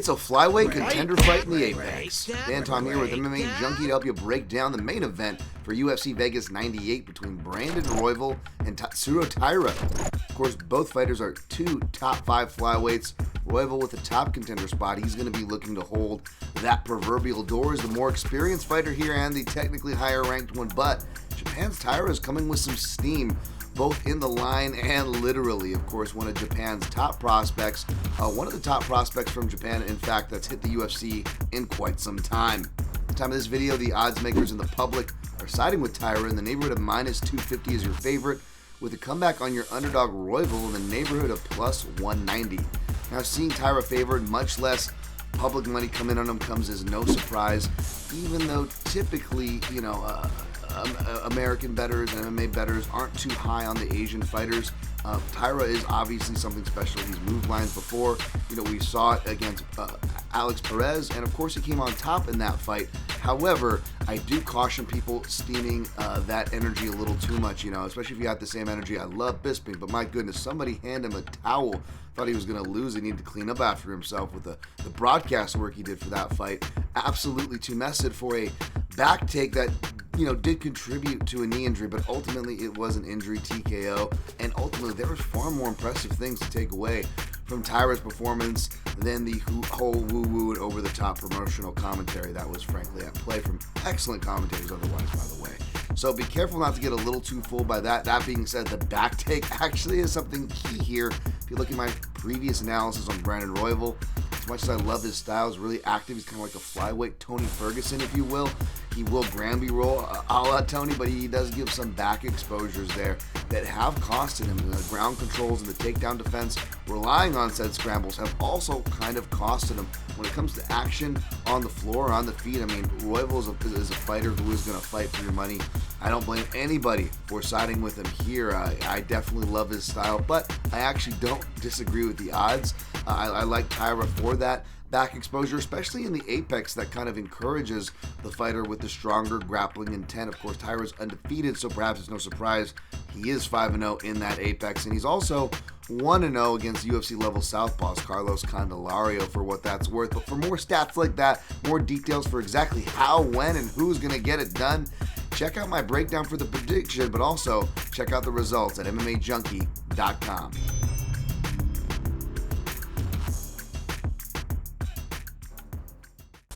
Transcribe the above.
It's a flyweight contender fight in the Apex. Dan Tom here with MMA Junkie to help you break down the main event for UFC Vegas 98 between Brandon Royval and Tatsuro Taira. Of course, both fighters are two top 5 flyweights. Royval with a top contender spot. He's going to be looking to hold that proverbial door as the more experienced fighter here and the technically higher ranked one. But Japan's Taira is coming with some steam, both in the line and literally. Of course, one of Japan's top prospects, one of the top prospects from Japan, in fact, that's hit the UFC in quite some time. At the time of this video, the odds makers and the public are siding with Taira in the neighborhood of minus 250 as your favorite, with a comeback on your underdog Royval in the neighborhood of plus 190. Now, seeing Taira favored, much less public money come in on him comes as no surprise, even though typically, American bettors and MMA bettors aren't too high on the Asian fighters. Taira is obviously something special. He's moved lines before. We saw it against Alex Perez, and of course he came on top in that fight. However, I do caution people steaming that energy a little too much, especially if you got the same energy. I love Bisping, but my goodness, somebody hand him a towel. Thought he was going to lose. He needed to clean up after himself with the broadcast work he did for that fight. Absolutely too messy for a back take that did contribute to a knee injury, but ultimately it was an injury TKO, and ultimately there was far more impressive things to take away from Taira's performance than the whole woo-woo and over-the-top promotional commentary that was frankly at play from excellent commentators otherwise, by the way. So be careful not to get a little too full by that. That being said, the back take actually is something key here. If you look at my previous analysis on Brandon Royval, as much as I love his style, he's really active. He's kind of like a flyweight Tony Ferguson, if you will. He will Granby roll a la Tony, but he does give some back exposures there that have costed him. The ground controls and the takedown defense, relying on said scrambles, have also kind of costed him. When it comes to action on the floor, on the feet, Royval is a fighter who is going to fight for your money. I don't blame anybody for siding with him here. I definitely love his style, but I actually don't disagree with the odds. I like Taira for that back exposure, especially in the Apex that kind of encourages the fighter with the stronger grappling intent. Of course, Taira's undefeated, so perhaps it's no surprise he is 5-0 in that Apex, and he's also 1-0 against UFC level southpaws Carlos Candelario, for what that's worth. But for more stats like that, more details for exactly how, when, and who's going to get it done, check out my breakdown for the prediction, but also check out the results at MMAJunkie.com.